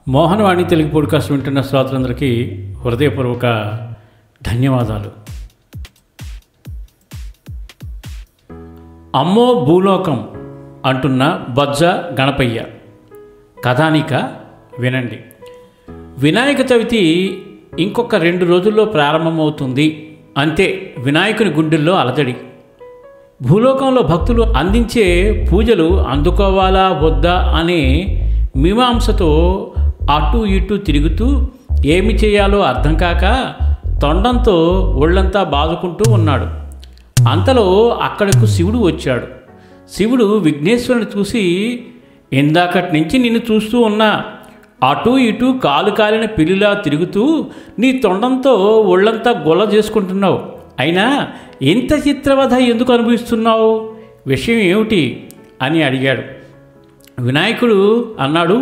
Mohanavani Telugu podcast వింటున్న శ్రోతలందరికీ హృదయపూర్వక ధన్యవాదాలు. అమ్మో భూలోకం అంటున్న బొజ్జ గణపయ్య కథానిక వినండి. వినాయక చవితి ఇంకొక 2 రోజుల్లో ప్రారంభమవుతుంది. అంతే, వినాయకుని గుండెల్లో అలజడి. భూలోకంలో భక్తులు అందించే పూజలు అందుకోవాలా వద్దా అనే మీమాంసతో అటు ఇటు తిరుగుతూ ఏమి చేయాలో అర్థం కాక తొండంతో ఒళ్ళంతా బాదుకుంటూ ఉన్నాడు. అంతలో అక్కడకు శివుడు వచ్చాడు. శివుడు విఘ్నేశ్వరుని చూసి, ఇందాకటి నుంచి నిన్ను చూస్తూ ఉన్నా, అటు ఇటు కాలు కాలిన పిల్లిలా తిరుగుతూ నీ తొండంతో ఒళ్ళంతా గొల్ల చేసుకుంటున్నావు. అయినా ఇంత చిత్రవధ ఎందుకు అనుభవిస్తున్నావు? విషయం ఏమిటి అని అడిగాడు. వినాయకుడు అన్నాడు,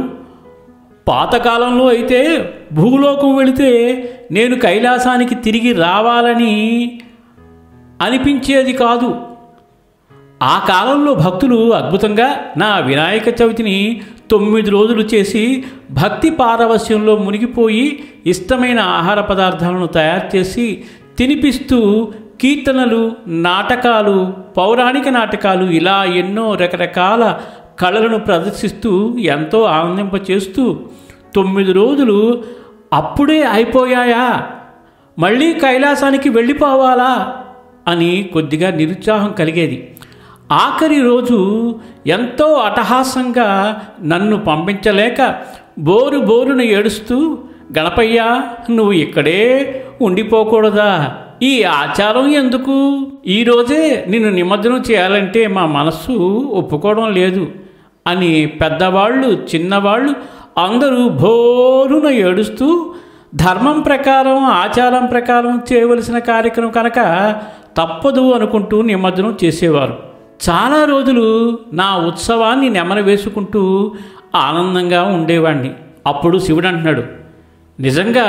పాతకాలంలో అయితే భూలోకం వెళితే నేను కైలాసానికి తిరిగి రావాలని అనిపించేది కాదు. ఆ కాలంలో భక్తులు అద్భుతంగా నా వినాయక చవితిని 9 రోజులు చేసి భక్తి పారవస్యంలో మునిగిపోయి ఇష్టమైన ఆహార పదార్థాలను తయారు చేసి తినిపిస్తూ కీర్తనలు, నాటకాలు, పౌరాణిక నాటకాలు ఇలా ఎన్నో రకరకాల కళలను ప్రదర్శిస్తూ ఎంతో ఆనందింపచేస్తూ 9 రోజులు అప్పుడే అయిపోయాయా, మళ్ళీ కైలాసానికి వెళ్ళిపోవాలా అని కొద్దిగా నిరుత్సాహం కలిగేది. ఆఖరి రోజు ఎంతో అట్టహాసంగా నన్ను పంపించలేక బోరు బోరును ఏడుస్తూ, గణపయ్య నువ్వు ఇక్కడే ఉండిపోకూడదా? ఈ ఆచారం ఎందుకు? ఈరోజే నిన్ను నిమజ్జనం చేయాలంటే మా మనస్సు ఒప్పుకోవడం లేదు అని పెద్దవాళ్ళు చిన్నవాళ్ళు అందరూ బోరున ఏడుస్తూ ధర్మం ప్రకారం ఆచారం ప్రకారం చేయవలసిన కార్యక్రమం కనుక తప్పదు అనుకుంటూ నిమజ్జనం చేసేవారు. చాలా రోజులు నా ఉత్సవాన్ని నెమరు వేసుకుంటూ ఆనందంగా ఉండేవాడిని. అప్పుడు శివుడు అంటున్నాడు, నిజంగా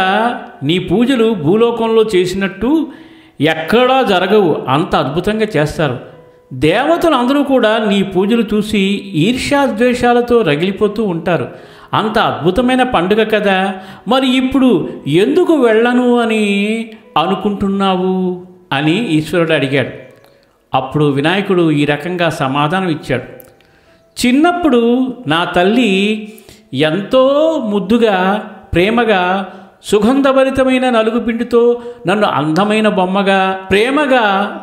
నీ పూజలు భూలోకంలో చేసినట్టు ఎక్కడా జరగవు, అంత అద్భుతంగా చేస్తారు. దేవతలు అందరూ కూడా నీ పూజలు చూసి ఈర్ష్యాద్వేషాలతో రగిలిపోతూ ఉంటారు. అంత అద్భుతమైన పండుగ కదా, మరి ఇప్పుడు ఎందుకు వెళ్ళను అని అనుకుంటున్నావు అని ఈశ్వరుడు అడిగాడు. అప్పుడు వినాయకుడు ఈ రకంగా సమాధానం ఇచ్చాడు. చిన్నప్పుడు నా తల్లి ఎంతో ముద్దుగా ప్రేమగా సుగంధభరితమైన నలుగు పిండితో నన్ను అందమైన బొమ్మగా ప్రేమగా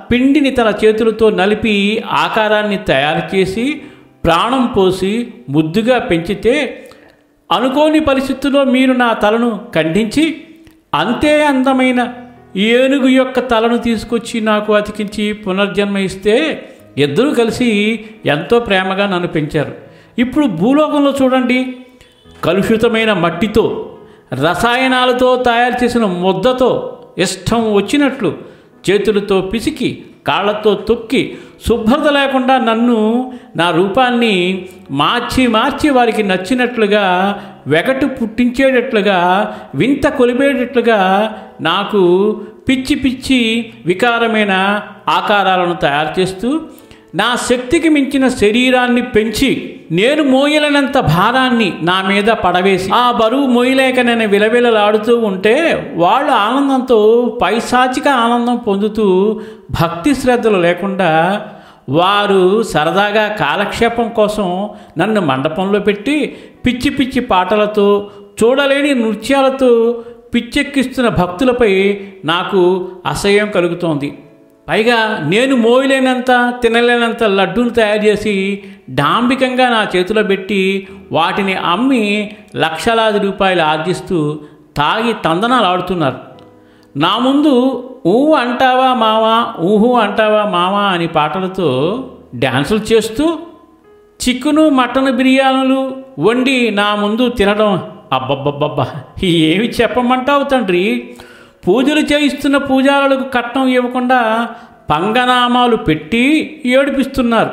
పిండిని తన చేతులతో నలిపి ఆకారాన్ని తయారు చేసి ప్రాణం పోసి ముద్దుగా పెంచితే, అనుకోని పరిస్థితుల్లో మీరు నా తలను ఖండించి అంతే అందమైన ఏనుగు యొక్క తలను తీసుకొచ్చి నాకు అతికించి పునర్జన్మ ఇస్తే ఇద్దరూ కలిసి ఎంతో ప్రేమగా నన్ను పెంచారు. ఇప్పుడు భూలోకంలో చూడండి, కలుషితమైన మట్టితో రసాయనాలతో తయారు చేసిన ముద్దతో ఇష్టం వచ్చినట్లు చేతులతో పిసికి కాళ్ళతో తొక్కి శుభ్రత లేకుండా నన్ను నా రూపాన్ని మార్చి మార్చి వారికి నచ్చినట్లుగా వెగటు పుట్టించేటట్లుగా వింత కొలిపేటట్లుగా నాకు పిచ్చి పిచ్చి వికారమైన ఆకారాలను తయారు చేస్తూ నా శక్తికి మించిన శరీరాన్ని పెంచి నేను మోయలేనంత భారాన్ని నా మీద పడవేసి ఆ బరువు మోయలేక నేను విలవిలలాడుతూ ఉంటే వాళ్ళు ఆనందంతో పైశాచిక ఆనందం పొందుతూ భక్తి శ్రద్ధలు లేకుండా వారు సరదాగా కాలక్షేపం కోసం నన్ను మండపంలో పెట్టి పిచ్చి పిచ్చి పాటలతో చూడలేని నృత్యాలతో పిచ్చెక్కిస్తున్న భక్తులపై నాకు అసహ్యం కలుగుతోంది. పైగా నేను మోయలేనంత తినలేనంత లడ్డూలు తయారు చేసి డాంబికంగా నా చేతిలో పెట్టి వాటిని అమ్మి లక్షలాది రూపాయలు ఆర్జిస్తూ తాగి తందనాలు ఆడుతున్నారు. నా ముందు ఊహు అంటావా మావా, ఊహు అంటావా మావా అని పాటలతో డ్యాన్సులు చేస్తూ చికెను మటన్ బిర్యానీలు వండి నా ముందు తినడం. అబ్బబ్బబ్బబ్బా, ఏమి చెప్పమంటావు తండ్రి? పూజలు చేయిస్తున్న పూజారులకు కట్నం ఇవ్వకుండా పంగనామాలు పెట్టి ఏడిపిస్తున్నారు.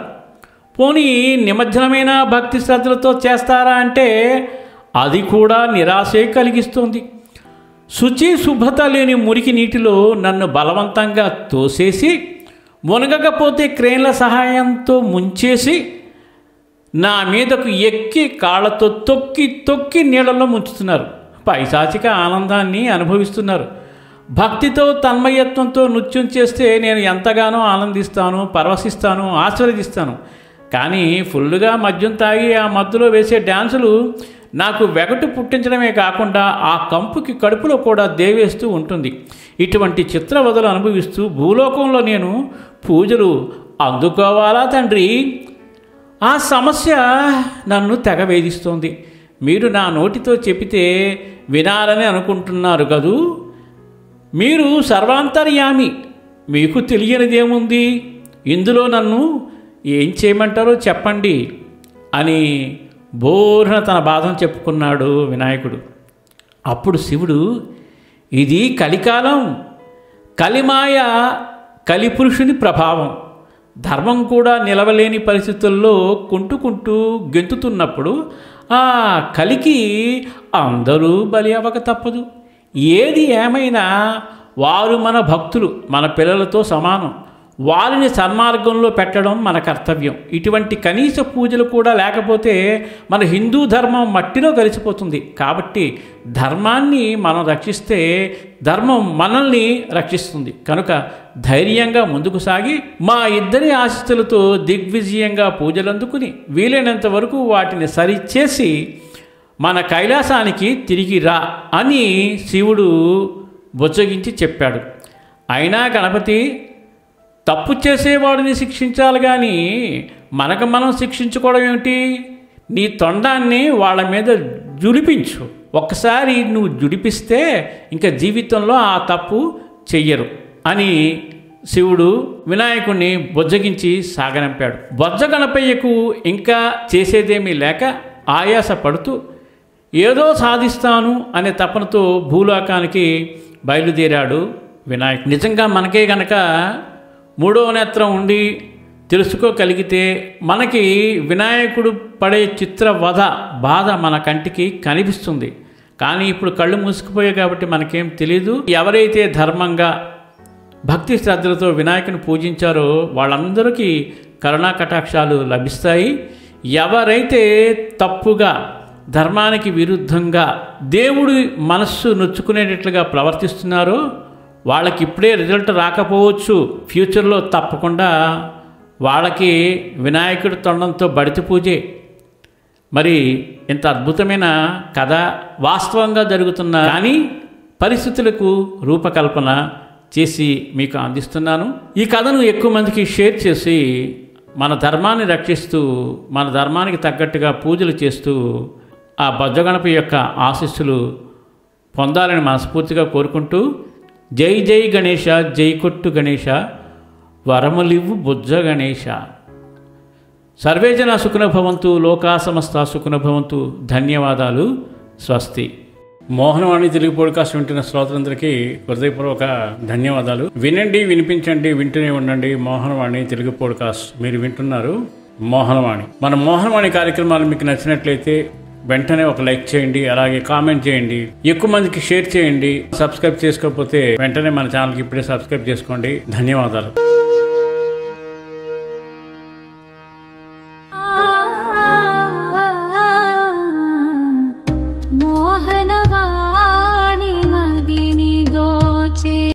పోనీ నిమజ్జనమైన భక్తి శ్రద్ధలతో చేస్తారా అంటే అది కూడా నిరాశే కలిగిస్తుంది. శుచి శుభ్రత లేని మురికి నీటిలో నన్ను బలవంతంగా తోసేసి మునగకపోతే క్రేన్ల సహాయంతో ముంచేసి నా మీదకు ఎక్కి కాళ్ళతో తొక్కి తొక్కి నీళ్ళలో ముంచుతున్నారు. పైశాచిక ఆనందాన్ని అనుభవిస్తున్నారు. భక్తితో తన్మయత్వంతో నృత్యం చేస్తే నేను ఎంతగానో ఆనందిస్తాను, పరవశిస్తాను, ఆశీర్వదిస్తాను. కానీ ఫుల్లుగా మద్యం తాగి ఆ మత్తులో వేసే డ్యాన్సులు నాకు వెగటు పుట్టించడమే కాకుండా ఆ కంపుకి కడుపులో కూడా దేవేస్తూ ఉంటుంది. ఇటువంటి చిత్రవదలు అనుభవిస్తూ భూలోకంలో నేను పూజలు అందుకోవాలా తండ్రి? ఆ సమస్య నన్ను తెగ వేధిస్తోంది. మీరు నా నోటితో చెబితే వినాలని అనుకుంటున్నారు కదూ? మీరు సర్వాంతర్యామి, మీకు తెలియనిదేముంది? ఇందులో నన్ను ఏం చేయమంటారో చెప్పండి అని బోర్న తన బాధను చెప్పుకున్నాడు వినాయకుడు. అప్పుడు శివుడు, ఇది కలికాలం, కలిమాయ, కలిపురుషుని ప్రభావం. ధర్మం కూడా నిలవలేని పరిస్థితుల్లో కుంటుకుంటూ గెంతుతున్నప్పుడు ఆ కలికి అందరూ బలి అవ్వక తప్పదు. ఏది ఏమైనా వారు మన భక్తులు, మన పిల్లలతో సమానం. వారిని సన్మార్గంలో పెట్టడం మన కర్తవ్యం. ఇటువంటి కనీస పూజలు కూడా లేకపోతే మన హిందూ ధర్మం మట్టిలో కలిసిపోతుంది. కాబట్టి ధర్మాన్ని మనం రక్షిస్తే ధర్మం మనల్ని రక్షిస్తుంది. కనుక ధైర్యంగా ముందుకు సాగి మా ఇద్దరి ఆశీస్సులతో దిగ్విజయంగా పూజలు అందుకుని వీలైనంత వరకు వాటిని సరిచేసి మన కైలాసానికి తిరిగి రా అని శివుడు బుజ్జగించి చెప్పాడు. అయినా గణపతి, తప్పు చేసేవాడిని శిక్షించాలి కానీ మనకు మనం శిక్షించుకోవడం ఏమిటి? నీ తొండాన్ని వాళ్ళ మీద జుడిపించు. ఒక్కసారి నువ్వు జుడిపిస్తే ఇంకా జీవితంలో ఆ తప్పు చెయ్యరు అని శివుడు వినాయకుడిని బొజ్జగించి సాగనంపాడు. బొజ్జ గణపయ్యకు ఇంకా చేసేదేమీ లేక ఆయాస పడుతూ ఏదో సాధిస్తాను అనే తపనతో భూలోకానికి బయలుదేరాడు వినాయకుడు. నిజంగా మనకే గనక మూడవ నేత్రం ఉండి తెలుసుకోగలిగితే మనకి వినాయకుడు పడే చిత్రవధ బాధ మన కంటికి కనిపిస్తుంది. కానీ ఇప్పుడు కళ్ళు మూసుకుపోయాయి కాబట్టి మనకేం తెలీదు. ఎవరైతే ధర్మంగా భక్తి శ్రద్ధలతో వినాయకుని పూజించారో వాళ్ళందరికీ కరుణా కటాక్షాలు లభిస్తాయి. ఎవరైతే తప్పుగా ధర్మానికి విరుద్ధంగా దేవుడి మనస్సు నొచ్చుకునేటట్లుగా ప్రవర్తిస్తున్నారో వాళ్ళకి ఇప్పుడే రిజల్ట్ రాకపోవచ్చు. ఫ్యూచర్లో తప్పకుండా వాళ్ళకి వినాయకుడి తొండంతో బడితి పూజే. మరి ఇంత అద్భుతమైన కథ వాస్తవంగా జరుగుతున్న కానీ పరిస్థితులకు రూపకల్పన చేసి మీకు అందిస్తున్నాను. ఈ కథను ఎక్కువ మందికి షేర్ చేసి మన ధర్మాన్ని రక్షిస్తూ మన ధర్మానికి తగ్గట్టుగా పూజలు చేస్తూ ఆ బొజ్జ గణపతి యొక్క ఆశీస్సులు పొందాలని మనస్ఫూర్తిగా కోరుకుంటూ, జై జై గణేశ, జై కొట్టు గణేశ, వరములివ్వు బొజ్జ గణేశ. సర్వేజన సుఖనభవంతు, లోకా సమస్త సుఖనభవంతు. ధన్యవాదాలు. స్వస్తి. మోహనవాణి తెలుగు పోడ్కాస్ట్ వింటున్న శ్రోతలందరికీ హృదయపూర్వక ధన్యవాదాలు. వినండి, వినిపించండి, వింటూనే ఉండండి. మోహనవాణి తెలుగు పోడ్కాస్ట్ మీరు వింటున్నారు. మోహనవాణి. మన మోహనవాణి కార్యక్రమాలు మీకు నచ్చినట్లయితే వెంటనే ఒక లైక్ చేయండి, అలాగే కామెంట్ చేయండి, ఎక్కువ మందికి షేర్ చేయండి. సబ్స్క్రైబ్ చేసుకోకపోతే వెంటనే మన ఛానల్కి ఇప్పుడే సబ్స్క్రైబ్ చేసుకోండి. ధన్యవాదాలు. మోహనవాణి మదిని దోచే